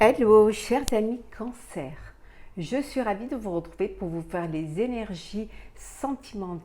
Hello, chers amis Cancer. Je suis ravie de vous retrouver pour vous faire les énergies sentimentales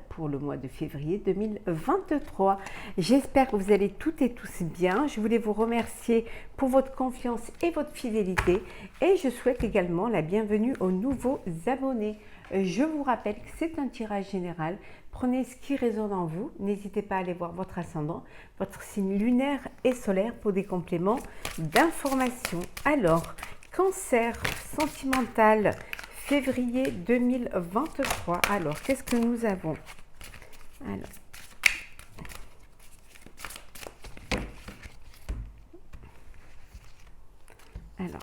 pour le mois de février 2023. J'espère que vous allez toutes et tous bien. Je voulais vous remercier pour votre confiance et votre fidélité et je souhaite également la bienvenue aux nouveaux abonnés. Je vous rappelle que c'est un tirage général. Prenez ce qui résonne en vous. N'hésitez pas à aller voir votre ascendant, votre signe lunaire et solaire pour des compléments d'information. Alors, Cancer sentimental, février 2023. Alors, qu'est-ce que nous avons? Alors,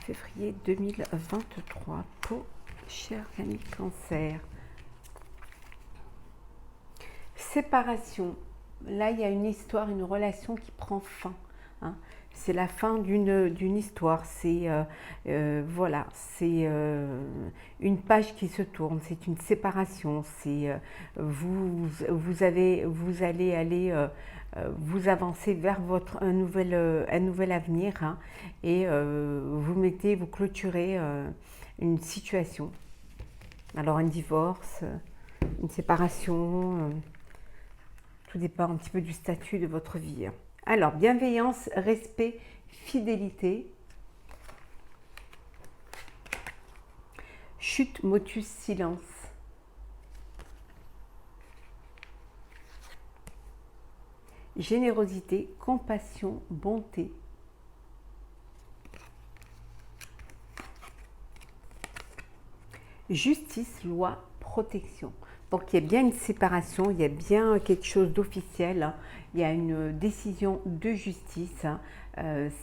février 2023 pour chers amis Cancer. Séparation. Là, il y a une histoire, une relation qui prend fin. Hein. C'est la fin d'une histoire. C'est voilà, c'est une page qui se tourne. C'est une séparation. C'est vous allez aller vous avancer vers un nouvel avenir hein, et vous clôturez une situation. Alors un divorce, une séparation. Tout dépend un petit peu du statut de votre vie. Alors, bienveillance, respect, fidélité. Chute, motus, silence. Générosité, compassion, bonté. Justice, loi, protection. Donc il y a bien une séparation, il y a bien quelque chose d'officiel, hein. Il y a une décision de justice, hein.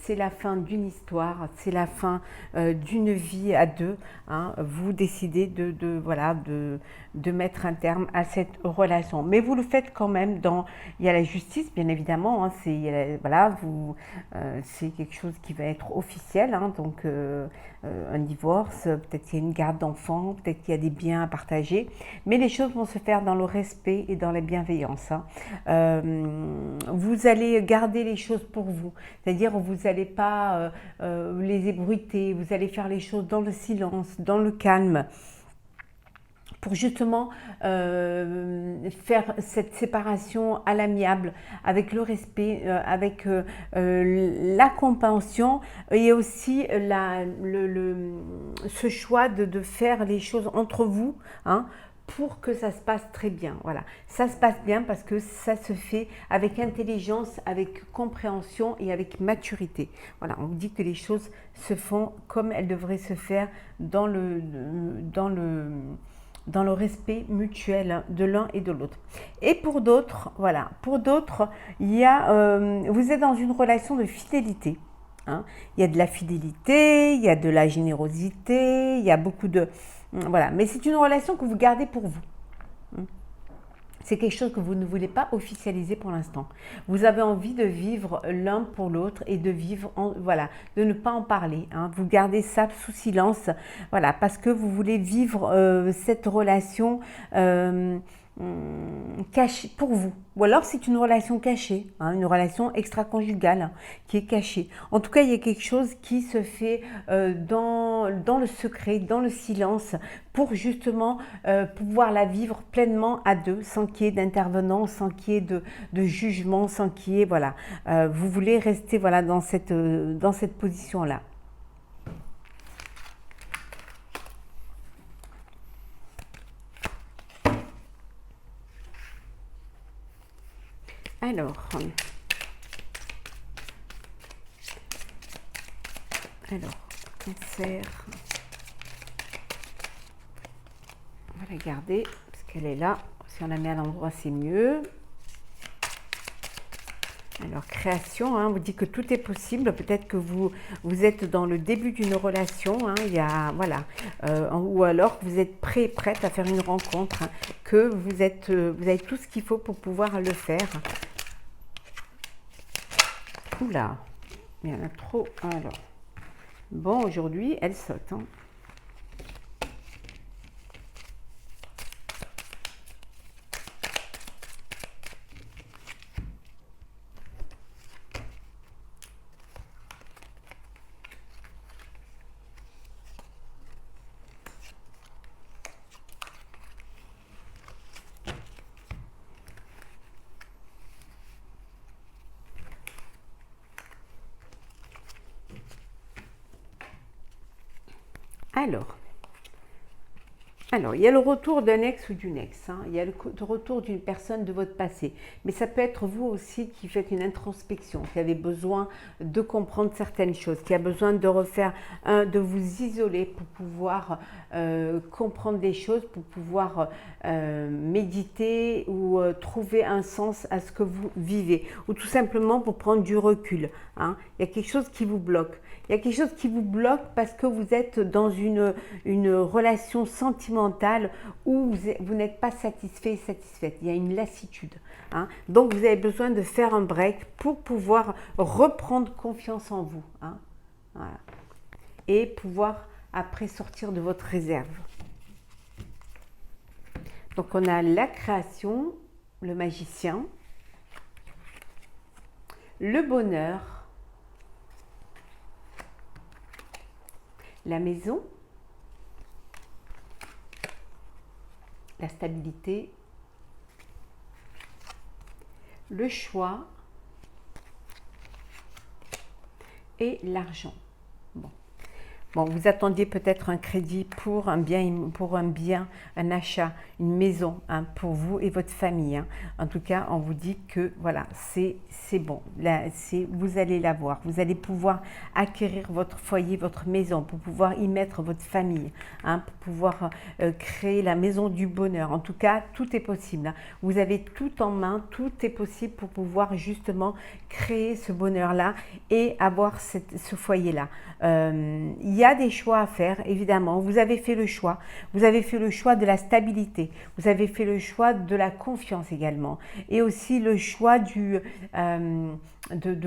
C'est la fin d'une histoire, c'est la fin d'une vie à deux. Hein. Vous décidez de mettre un terme à cette relation. Mais vous le faites quand même il y a la justice bien évidemment, hein. C'est quelque chose qui va être officiel, hein. Donc un divorce, peut-être qu'il y a une garde d'enfants, peut-être qu'il y a des biens à partager, mais les choses vont se faire dans le respect et dans la bienveillance. Hein. Vous allez garder les choses pour vous, c'est-à-dire vous n'allez pas les ébruiter, vous allez faire les choses dans le silence, dans le calme, pour justement faire cette séparation à l'amiable, avec le respect, avec la compréhension et aussi ce choix de faire les choses entre vous, hein, pour que ça se passe très bien. Voilà, ça se passe bien parce que ça se fait avec intelligence, avec compréhension et avec maturité. Voilà, on dit que les choses se font comme elles devraient se faire dans le respect mutuel de l'un et de l'autre. Et pour d'autres, voilà, il y a, vous êtes dans une relation de fidélité. Hein. Il y a de la fidélité, il y a de la générosité, il y a beaucoup de... Voilà, mais c'est une relation que vous gardez pour vous. C'est quelque chose que vous ne voulez pas officialiser pour l'instant. Vous avez envie de vivre l'un pour l'autre et de vivre, de ne pas en parler. Hein. Vous gardez ça sous silence, voilà, parce que vous voulez vivre cette relation cachée pour vous. Ou alors c'est une relation cachée, hein, une relation extra-conjugale hein, qui est cachée. En tout cas, il y a quelque chose qui se fait dans le secret, dans le silence, pour justement pouvoir la vivre pleinement à deux, sans qu'il y ait d'intervenants, sans qu'il y ait de jugement, sans qu'il y ait, voilà. Vous voulez rester voilà, dans cette position-là. Alors, Cancer, on va la garder parce qu'elle est là. Si on la met à l'endroit, c'est mieux. Alors, création, hein, vous dit que tout est possible. Peut-être que vous êtes dans le début d'une relation. Hein, il y a, voilà, ou alors que vous êtes prêt, prête à faire une rencontre, hein, que vous avez tout ce qu'il faut pour pouvoir le faire. Oula, il y en a trop. Alors, bon, aujourd'hui, elle saute. Hein. Alors, il y a le retour d'un ex ou d'une ex, hein. Il y a le retour d'une personne de votre passé. Mais ça peut être vous aussi qui faites une introspection, qui avez besoin de comprendre certaines choses, qui a besoin de refaire, de vous isoler pour pouvoir comprendre des choses, pour pouvoir méditer ou trouver un sens à ce que vous vivez. Ou tout simplement pour prendre du recul, hein. Il y a quelque chose qui vous bloque. Il y a quelque chose qui vous bloque parce que vous êtes dans une relation sentimentale où vous n'êtes pas satisfait, satisfaite. Il y a une lassitude, hein. Donc vous avez besoin de faire un break pour pouvoir reprendre confiance en vous, hein. Voilà. Et pouvoir après sortir de votre réserve. Donc on a la création, le magicien, le bonheur, la maison, la stabilité, le choix et l'argent. Bon, vous attendiez peut-être un crédit pour un bien, un achat, une maison, hein, pour vous et votre famille, hein. En tout cas, on vous dit que voilà, c'est bon. Là, vous allez l'avoir. Vous allez pouvoir acquérir votre foyer, votre maison, pour pouvoir y mettre votre famille, hein, pour pouvoir créer la maison du bonheur. En tout cas, tout est possible, hein. Vous avez tout en main, tout est possible pour pouvoir justement créer ce bonheur-là et avoir ce foyer-là. Il y a des choix à faire, évidemment. Vous avez fait le choix. Vous avez fait le choix de la stabilité. Vous avez fait le choix de la confiance également. Et aussi le choix de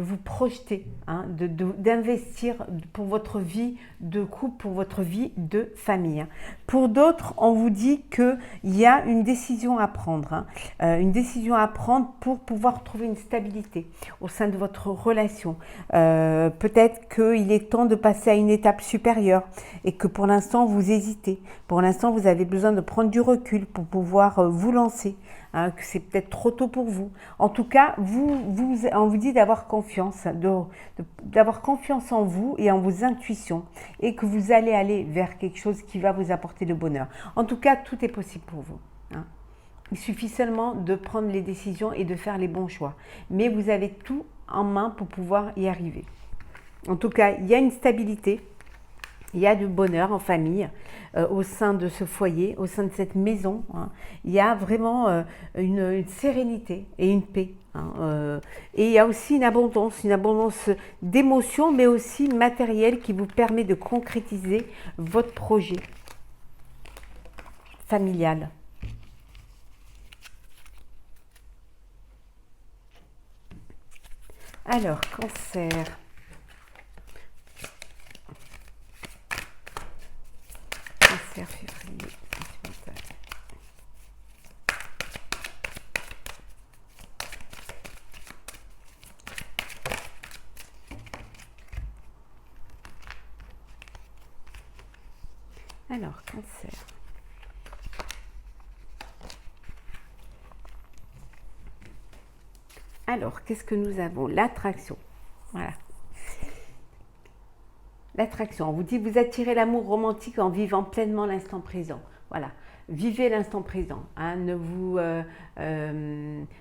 vous projeter, hein, d'investir pour votre vie de couple, pour votre vie de famille, hein. Pour d'autres, on vous dit qu'il y a une décision à prendre, hein, une décision à prendre pour pouvoir trouver une stabilité au sein de votre relation. Peut-être qu'il est temps de passer à une étape supérieure et que pour l'instant, vous hésitez. Pour l'instant, vous avez besoin de prendre du recul pour pouvoir vous lancer, hein, que c'est peut-être trop tôt pour vous. En tout cas, on vous dit d'avoir confiance, d'avoir confiance en vous et en vos intuitions et que vous allez aller vers quelque chose qui va vous apporter le bonheur. En tout cas, tout est possible pour vous, hein. Il suffit seulement de prendre les décisions et de faire les bons choix. Mais vous avez tout en main pour pouvoir y arriver. En tout cas, il y a une stabilité. Il y a du bonheur en famille, au sein de ce foyer, au sein de cette maison, hein. Il y a vraiment une sérénité et une paix, hein. Et il y a aussi une abondance d'émotions, mais aussi matérielle qui vous permet de concrétiser votre projet familial. Alors, cancer. Cancer, février, sentimental. Alors, cancer. Alors, qu'est-ce que nous avons? L'attraction. Voilà. L'attraction, on vous dit vous attirez l'amour romantique en vivant pleinement l'instant présent. Voilà, vivez l'instant présent, hein. Ne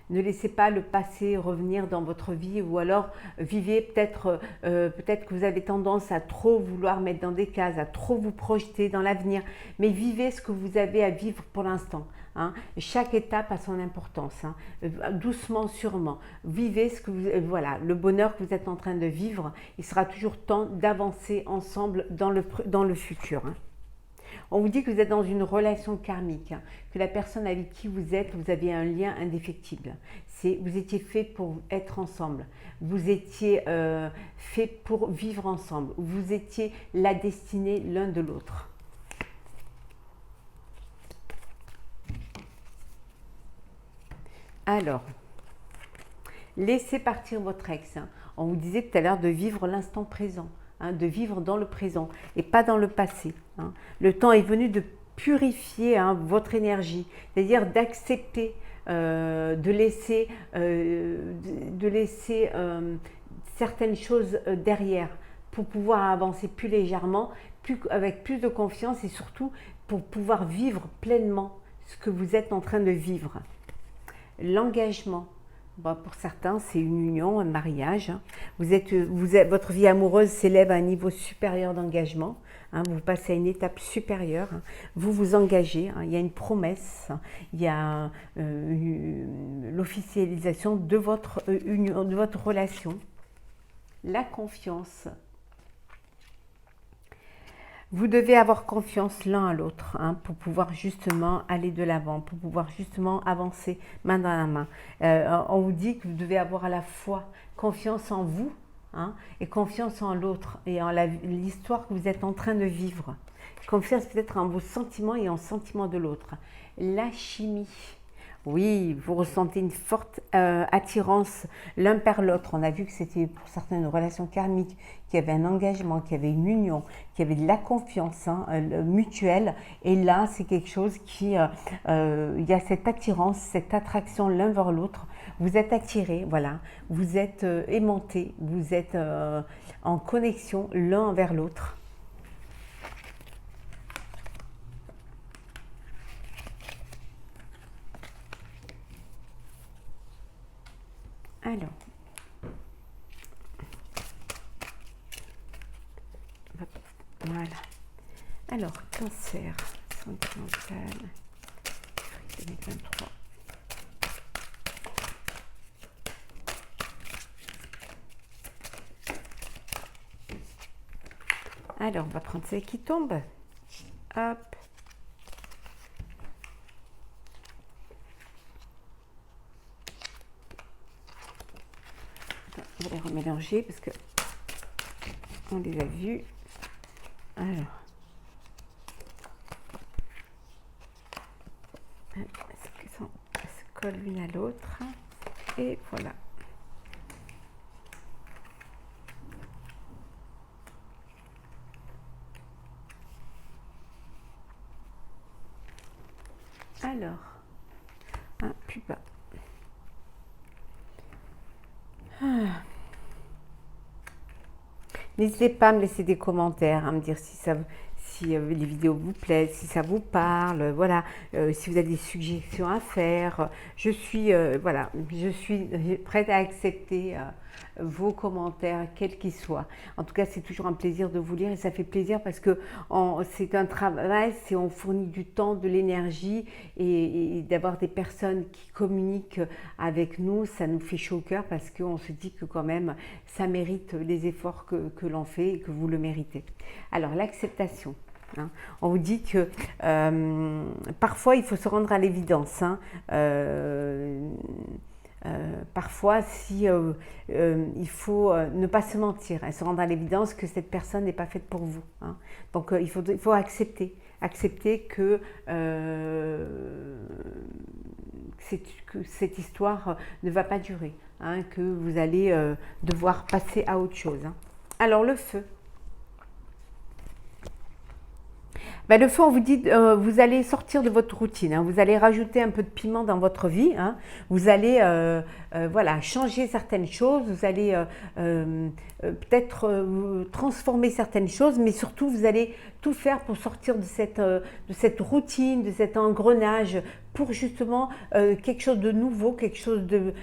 laissez pas le passé revenir dans votre vie, ou alors vivez peut-être que vous avez tendance à trop vouloir mettre dans des cases, à trop vous projeter dans l'avenir, mais vivez ce que vous avez à vivre pour l'instant, hein. Chaque étape a son importance, hein. Doucement, sûrement. Vivez ce que voilà, le bonheur que vous êtes en train de vivre. Il sera toujours temps d'avancer ensemble dans le futur, hein. On vous dit que vous êtes dans une relation karmique, hein, que la personne avec qui vous avez un lien indéfectible. Vous étiez fait pour être ensemble, vous étiez fait pour vivre ensemble, vous étiez la destinée l'un de l'autre. Alors, laissez partir votre ex, hein. On vous disait tout à l'heure de vivre l'instant présent, hein, de vivre dans le présent et pas dans le passé, hein. Le temps est venu de purifier, hein, votre énergie, c'est-à-dire d'accepter, de laisser certaines choses derrière pour pouvoir avancer plus légèrement, avec plus de confiance et surtout pour pouvoir vivre pleinement ce que vous êtes en train de vivre. L'engagement. Bon, pour certains, c'est une union, un mariage. Votre vie amoureuse s'élève à un niveau supérieur d'engagement. Vous passez à une étape supérieure. Vous vous engagez. Il y a une promesse. Il y a l'officialisation de votre union, de votre relation. La confiance. Vous devez avoir confiance l'un à l'autre pour pouvoir justement aller de l'avant, pour pouvoir justement avancer main dans la main. On vous dit que vous devez avoir à la fois confiance en vous et confiance en l'autre et en l'histoire que vous êtes en train de vivre. Confiance peut-être en vos sentiments et en sentiments de l'autre. La chimie. Oui, vous ressentez une forte attirance l'un vers l'autre. On a vu que c'était pour certaines une relation karmique, qu'il y avait un engagement, qu'il y avait une union, qu'il y avait de la confiance mutuelle. Et là, c'est quelque chose qui, il y a cette attirance, cette attraction l'un vers l'autre. Vous êtes attirés, voilà. Vous êtes aimantés, vous êtes en connexion l'un vers l'autre. Alors, voilà. Alors, cancer sentimental, 2023. Alors, on va prendre celle qui tombe. Hop. On va les remélanger parce que on les a vus. Alors, elles se collent l'une à l'autre et voilà. Alors, plus bas. N'hésitez pas à me laisser des commentaires, à me dire si les vidéos vous plaisent, si ça vous parle, voilà, si vous avez des suggestions à faire. Je suis prête à accepter vos commentaires, quels qu'ils soient. En tout cas, c'est toujours un plaisir de vous lire et ça fait plaisir parce que c'est un travail, on fournit du temps, de l'énergie et d'avoir des personnes qui communiquent avec nous, ça nous fait chaud au cœur parce qu'on se dit que quand même, ça mérite les efforts que l'on fait et que vous le méritez. Alors, l'acceptation. On vous dit que parfois, il faut se rendre à l'évidence. Parfois, il faut ne pas se mentir, se rendre à l'évidence que cette personne n'est pas faite pour vous. Donc, il faut accepter que cette histoire ne va pas durer, que vous allez devoir passer à autre chose. Alors, le feu. Le feu, on vous dit, vous allez sortir de votre routine, vous allez rajouter un peu de piment dans votre vie, vous allez changer certaines choses, vous allez peut-être transformer certaines choses, mais surtout vous allez tout faire pour sortir de cette routine, de cet engrenage, pour justement quelque chose de nouveau, quelque chose de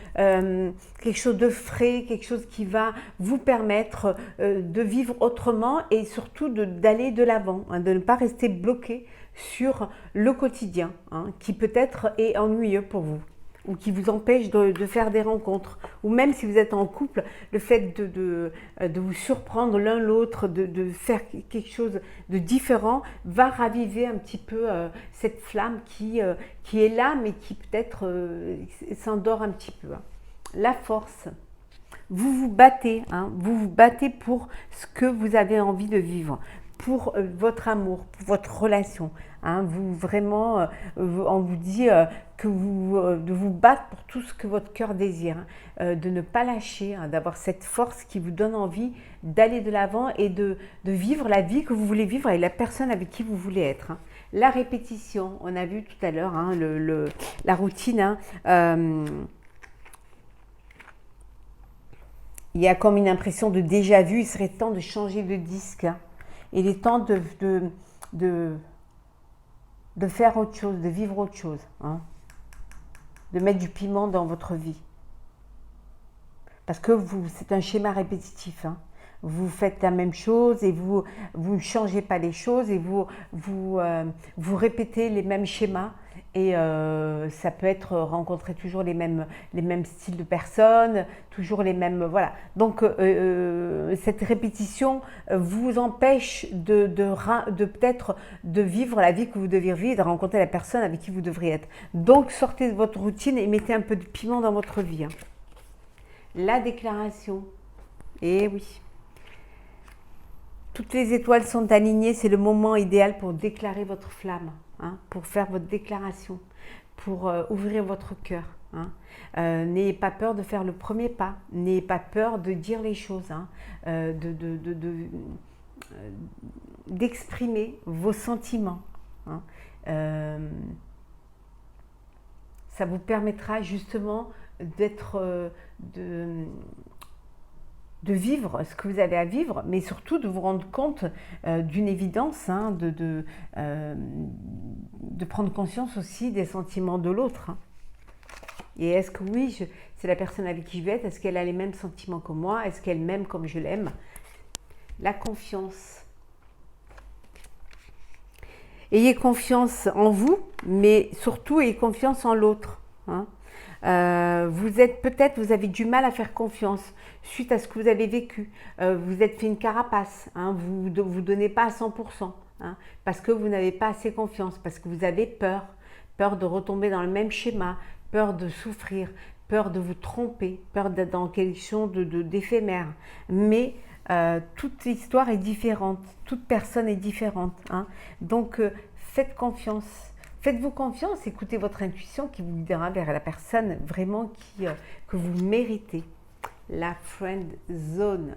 frais, quelque chose qui va vous permettre de vivre autrement et surtout d'aller de l'avant, de ne pas rester bloqué sur le quotidien, qui peut-être est ennuyeux pour vous ou qui vous empêche de faire des rencontres, ou même si vous êtes en couple, le fait de vous surprendre l'un l'autre, de faire quelque chose de différent, va raviver un petit peu cette flamme qui est là, mais qui peut-être s'endort un petit peu. La force. Vous vous battez, vous battez pour ce que vous avez envie de vivre, pour votre amour, pour votre relation. Vous vraiment, on vous dit de vous battre pour tout ce que votre cœur désire, de ne pas lâcher, d'avoir cette force qui vous donne envie d'aller de l'avant et de vivre la vie que vous voulez vivre avec la personne avec qui vous voulez être. La répétition, on a vu tout à l'heure la routine. Il y a comme une impression de déjà vu, il serait temps de changer de disque. Il est temps de faire autre chose, de vivre autre chose, hein, de mettre du piment dans votre vie. Parce que c'est un schéma répétitif, hein. Vous faites la même chose et vous ne changez pas les choses et vous répétez les mêmes schémas et ça peut être rencontrer toujours les mêmes styles de personnes, toujours les mêmes, voilà. Donc cette répétition vous empêche de peut-être de vivre la vie que vous devez vivre, de rencontrer la personne avec qui vous devriez être. Donc sortez de votre routine et mettez un peu de piment dans votre vie, hein. La déclaration, eh oui. Toutes les étoiles sont alignées, c'est le moment idéal pour déclarer votre flamme, hein, pour faire votre déclaration, pour ouvrir votre cœur, hein. N'ayez pas peur de faire le premier pas, n'ayez pas peur de dire les choses, hein, d'exprimer vos sentiments, hein. Ça vous permettra justement de vivre ce que vous avez à vivre, mais surtout de vous rendre compte d'une évidence, hein, de prendre conscience aussi des sentiments de l'autre, hein. Et est-ce que oui, c'est la personne avec qui je vais être, est-ce qu'elle a les mêmes sentiments que moi, est-ce qu'elle m'aime comme je l'aime? La confiance. Ayez confiance en vous, mais surtout ayez confiance en l'autre, hein. Vous avez du mal à faire confiance suite à ce que vous avez vécu. Vous êtes fait une carapace, hein, vous ne donnez pas à 100%, hein, parce que vous n'avez pas assez confiance, parce que vous avez peur de retomber dans le même schéma, peur de souffrir, peur de vous tromper, peur d'être dans quelque chose d'éphémère. Mais toute histoire est différente, toute personne est différente, hein. Donc faites confiance. Faites-vous confiance, écoutez votre intuition qui vous guidera vers la personne vraiment que vous méritez. La friend zone.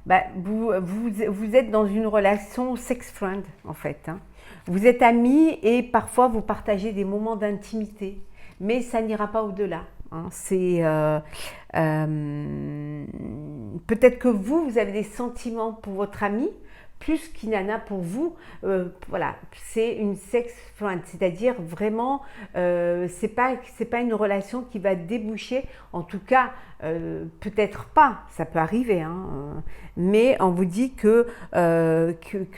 Vous êtes dans une relation sex friend en fait, hein. Vous êtes amis et parfois vous partagez des moments d'intimité, mais ça n'ira pas au-delà, hein. Peut-être que vous avez des sentiments pour votre ami, plus qu'il y en a pour vous, voilà, c'est une sex friend, c'est-à-dire vraiment, c'est pas une relation qui va déboucher, en tout cas, peut-être pas, ça peut arriver, hein, mais on vous dit que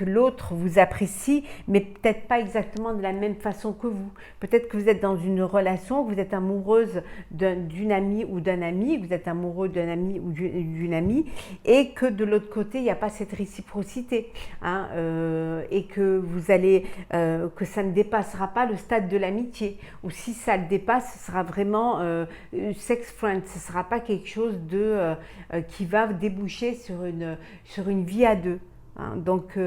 l'autre vous apprécie, mais peut-être pas exactement de la même façon que vous. Peut-être que vous êtes dans une relation, que vous êtes amoureuse d'une amie ou d'un ami, que vous êtes amoureux d'un ami ou d'une amie, et que de l'autre côté, il n'y a pas cette réciprocité, hein, et que vous allez, que ça ne dépassera pas le stade de l'amitié, ou si ça le dépasse, ce sera vraiment sex friend, ce ne sera pas quelque chose qui va déboucher sur une vie à deux, hein. Donc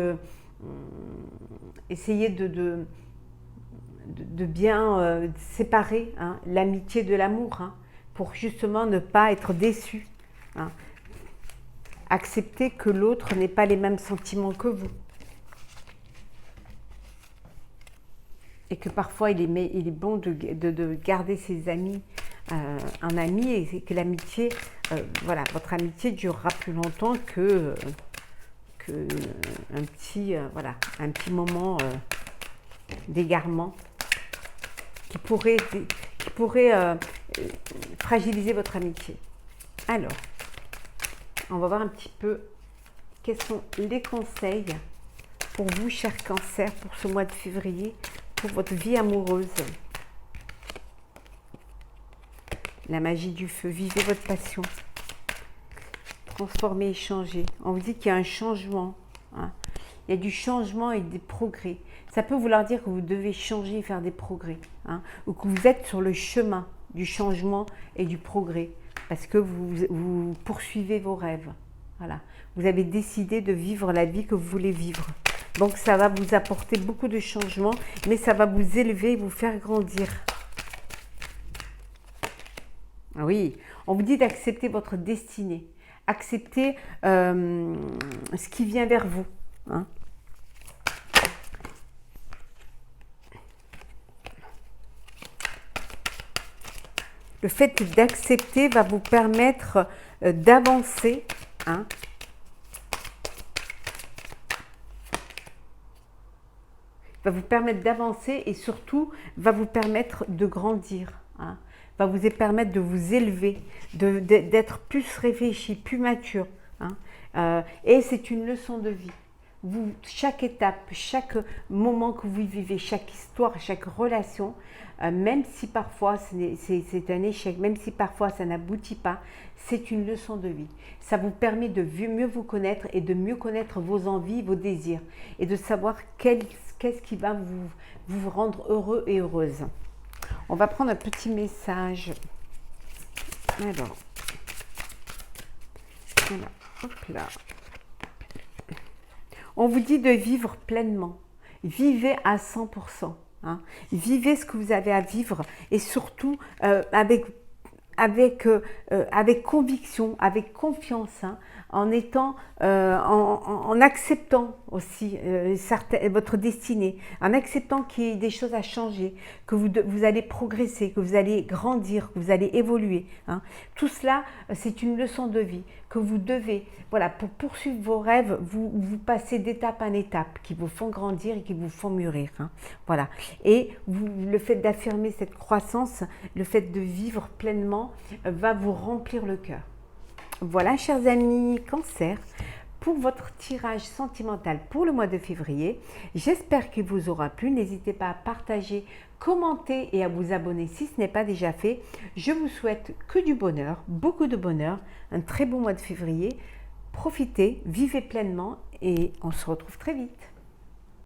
essayez de bien séparer, hein, l'amitié de l'amour, hein, pour justement ne pas être déçu, hein. Accepter que l'autre n'ait pas les mêmes sentiments que vous. Et que parfois il est bon de garder ses amis, un ami, et que l'amitié, voilà, votre amitié durera plus longtemps que un petit moment d'égarement qui pourrait fragiliser votre amitié. Alors, on va voir un petit peu quels sont les conseils pour vous, chers cancers, pour ce mois de février, pour votre vie amoureuse. La magie du feu, vivez votre passion. Transformer et changer. On vous dit qu'il y a un changement, hein. Il y a du changement et des progrès. Ça peut vouloir dire que vous devez changer et faire des progrès, hein, ou que vous êtes sur le chemin du changement et du progrès, parce que vous poursuivez vos rêves. Voilà. Vous avez décidé de vivre la vie que vous voulez vivre. Donc ça va vous apporter beaucoup de changements, mais ça va vous élever et vous faire grandir. Oui, on vous dit d'accepter votre destinée. Accepter ce qui vient vers vous, hein. Le fait d'accepter va vous permettre d'avancer, hein. Va vous permettre d'avancer et surtout va vous permettre de grandir, hein. Va vous permettre de vous élever, d'être plus réfléchi, plus mature, hein. Et c'est une leçon de vie. Vous, chaque étape, chaque moment que vous vivez, chaque histoire, chaque relation, même si parfois c'est un échec, même si parfois ça n'aboutit pas, c'est une leçon de vie. Ça vous permet de mieux vous connaître et de mieux connaître vos envies, vos désirs et de savoir qu'est-ce qui va vous rendre heureux et heureuse. On va prendre un petit message. Alors, voilà, hop là. On vous dit de vivre pleinement. Vivez à 100%. Hein. Vivez ce que vous avez à vivre et surtout avec conviction, avec confiance, hein, en acceptant aussi votre destinée, en acceptant qu'il y ait des choses à changer, que vous allez progresser, que vous allez grandir, que vous allez évoluer, hein. Tout cela, c'est une leçon de vie que vous devez, voilà, pour poursuivre vos rêves, vous passez d'étape en étape, qui vous font grandir et qui vous font mûrir, hein. Voilà. Et le fait d'affirmer cette croissance, le fait de vivre pleinement, va vous remplir le cœur. Voilà, chers amis Cancer, pour votre tirage sentimental pour le mois de février. J'espère qu'il vous aura plu. N'hésitez pas à partager, commenter et à vous abonner si ce n'est pas déjà fait. Je vous souhaite que du bonheur, beaucoup de bonheur, un très bon mois de février. Profitez, vivez pleinement et on se retrouve très vite.